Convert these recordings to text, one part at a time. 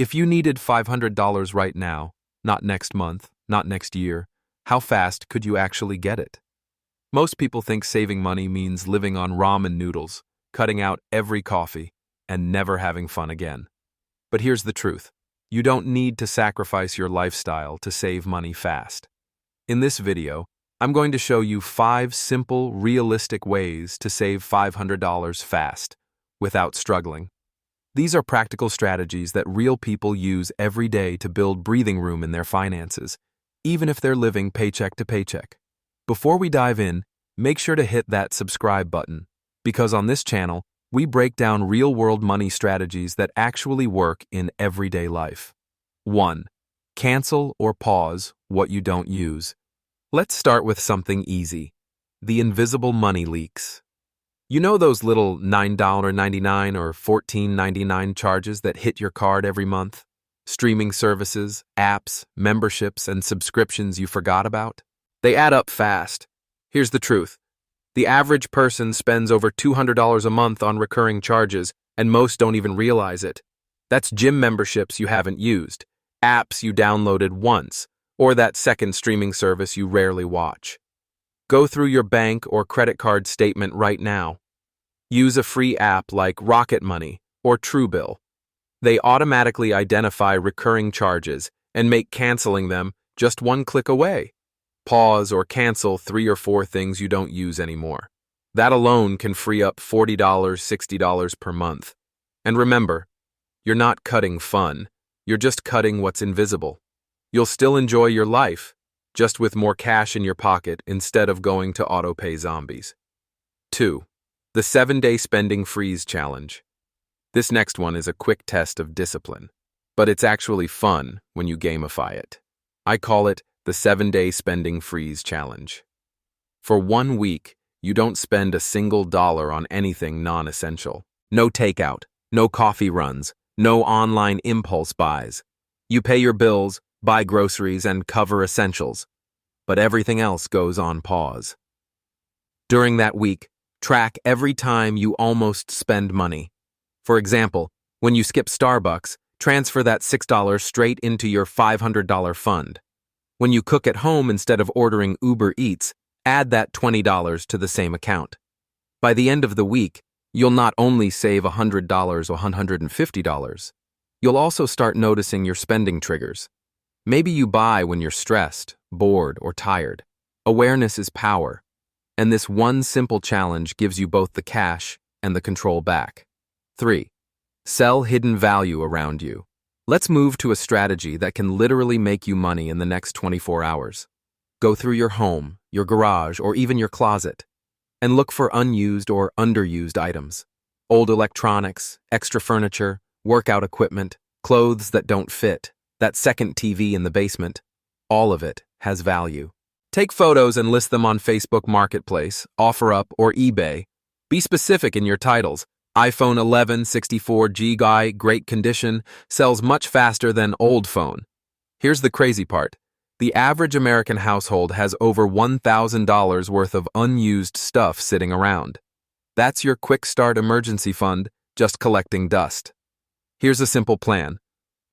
If you needed $500 right now, not next month, not next year, how fast could you actually get it? Most people think saving money means living on ramen noodles, cutting out every coffee, and never having fun again. But here's the truth. You don't need to sacrifice your lifestyle to save money fast. In this video, I'm going to show you 5 simple, realistic ways to save $500 fast, without struggling. These are practical strategies that real people use every day to build breathing room in their finances, even if they're living paycheck to paycheck. Before we dive in, make sure to hit that subscribe button, because on this channel, we break down real-world money strategies that actually work in everyday life. 1. Cancel or pause what you don't use. Let's start with something easy. The invisible money leaks. You know those little $9.99 or $14.99 charges that hit your card every month? Streaming services, apps, memberships, and subscriptions you forgot about? They add up fast. Here's the truth. The average person spends over $200 a month on recurring charges, and most don't even realize it. That's gym memberships you haven't used, apps you downloaded once, or that second streaming service you rarely watch. Go through your bank or credit card statement right now. Use a free app like Rocket Money or Truebill. They automatically identify recurring charges and make canceling them just one click away. Pause or cancel 3 or 4 things you don't use anymore. That alone can free up $40, $60 per month. And remember, you're not cutting fun. You're just cutting what's invisible. You'll still enjoy your life, just with more cash in your pocket instead of going to autopay zombies. 2. The 7-Day Spending Freeze Challenge. This next one is a quick test of discipline, but it's actually fun when you gamify it. I call it the 7-Day Spending Freeze Challenge. For 1 week, you don't spend a single dollar on anything non-essential. No takeout, no coffee runs, no online impulse buys. You pay your bills, buy groceries, and cover essentials, but everything else goes on pause. During that week, track every time you almost spend money. For example, when you skip Starbucks, transfer that $6 straight into your $500 fund. When you cook at home instead of ordering Uber Eats, add that $20 to the same account. By the end of the week, you'll not only save $100 or $150, you'll also start noticing your spending triggers. Maybe you buy when you're stressed, bored, or tired. Awareness is power, and this one simple challenge gives you both the cash and the control back. 3. Sell hidden value around you. Let's move to a strategy that can literally make you money in the next 24 hours. Go through your home, your garage, or even your closet, and look for unused or underused items. Old electronics, extra furniture, workout equipment, clothes that don't fit, that second TV in the basement. All of it has value. Take photos and list them on Facebook Marketplace, OfferUp, or eBay. Be specific in your titles. iPhone 11 64GB, great condition, sells much faster than old phone. Here's the crazy part. The average American household has over $1,000 worth of unused stuff sitting around. That's your quick start emergency fund, just collecting dust. Here's a simple plan.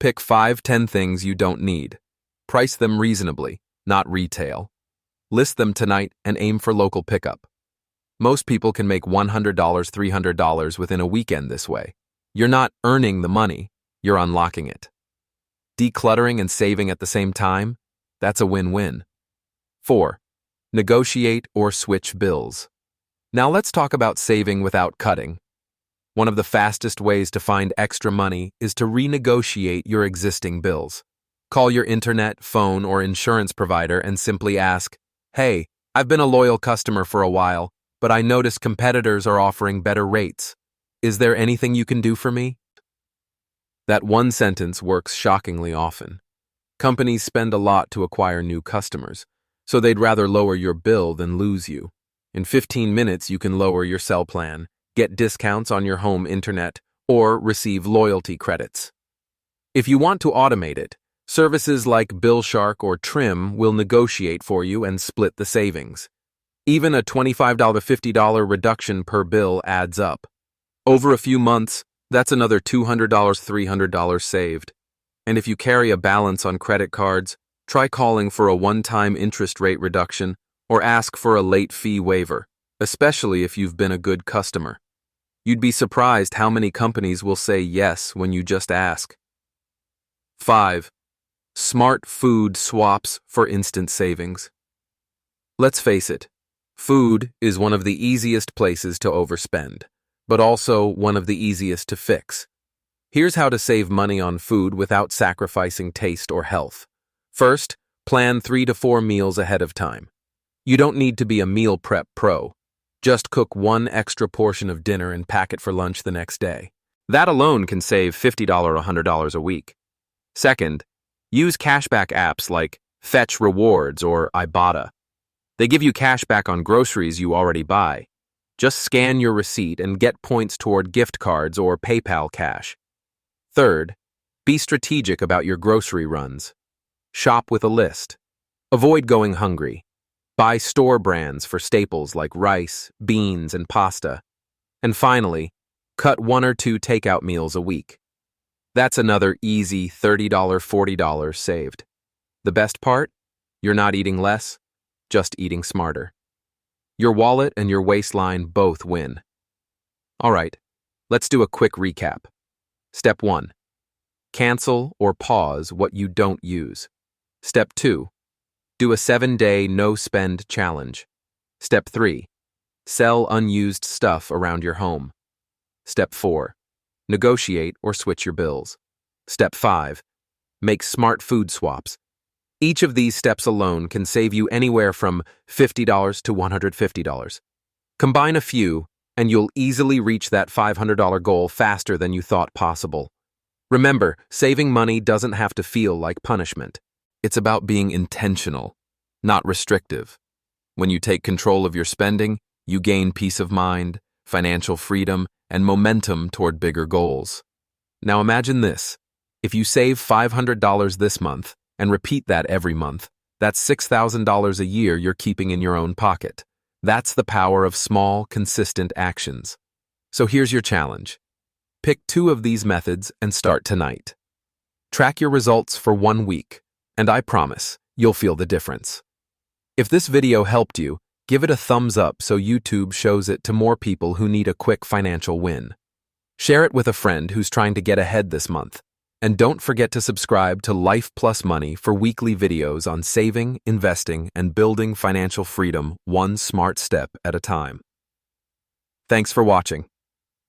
Pick 5-10 things you don't need. Price them reasonably, not retail. List them tonight and aim for local pickup. Most people can make $100, $300 within a weekend this way. You're not earning the money, you're unlocking it. Decluttering and saving at the same time? That's a win-win. 4. Negotiate or switch bills. Now let's talk about saving without cutting. One of the fastest ways to find extra money is to renegotiate your existing bills. Call your internet, phone, or insurance provider and simply ask, "Hey, I've been a loyal customer for a while, but I notice competitors are offering better rates. Is there anything you can do for me?" That one sentence works shockingly often. Companies spend a lot to acquire new customers, so they'd rather lower your bill than lose you. In 15 minutes, you can lower your cell plan, get discounts on your home internet, or receive loyalty credits. If you want to automate it, services like BillShark or Trim will negotiate for you and split the savings. Even a $25, $50 reduction per bill adds up. Over a few months, that's another $200, $300 saved. And if you carry a balance on credit cards, try calling for a one-time interest rate reduction or ask for a late fee waiver, especially if you've been a good customer. You'd be surprised how many companies will say yes when you just ask. 5. Smart food swaps for instant savings. Let's face it, food is one of the easiest places to overspend, but also one of the easiest to fix. Here's how to save money on food without sacrificing taste or health. First, plan 3 to 4 meals ahead of time. You don't need to be a meal prep pro. Just cook one extra portion of dinner and pack it for lunch the next day. That alone can save $50 or $100 a week. Second, use cashback apps like Fetch Rewards or Ibotta. They give you cashback on groceries you already buy. Just scan your receipt and get points toward gift cards or PayPal cash. Third, be strategic about your grocery runs. Shop with a list. Avoid going hungry. Buy store brands for staples like rice, beans, and pasta. And finally, cut 1 or 2 takeout meals a week. That's another easy $30, $40 saved. The best part? You're not eating less, just eating smarter. Your wallet and your waistline both win. All right, let's do a quick recap. Step 1. Cancel or pause what you don't use. Step 2. Do a 7-day no-spend challenge. Step 3. Sell unused stuff around your home. Step 4. Negotiate or switch your bills. Step 5. Make smart food swaps. Each of these steps alone can save you anywhere from $50 to $150. Combine a few, and you'll easily reach that $500 goal faster than you thought possible. Remember, saving money doesn't have to feel like punishment. It's about being intentional, not restrictive. When you take control of your spending, you gain peace of mind, financial freedom, and momentum toward bigger goals. Now imagine this. If you save $500 this month and repeat that every month, that's $6,000 a year you're keeping in your own pocket. That's the power of small, consistent actions. So here's your challenge. Pick 2 of these methods and start tonight. Track your results for 1 week, and I promise you'll feel the difference. If this video helped you, give it a thumbs up so YouTube shows it to more people who need a quick financial win. Share it with a friend who's trying to get ahead this month. And don't forget to subscribe to Life Plus Money for weekly videos on saving, investing, and building financial freedom one smart step at a time. Thanks for watching.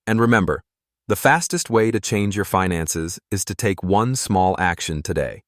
And remember, the fastest way to change your finances is to take one small action today.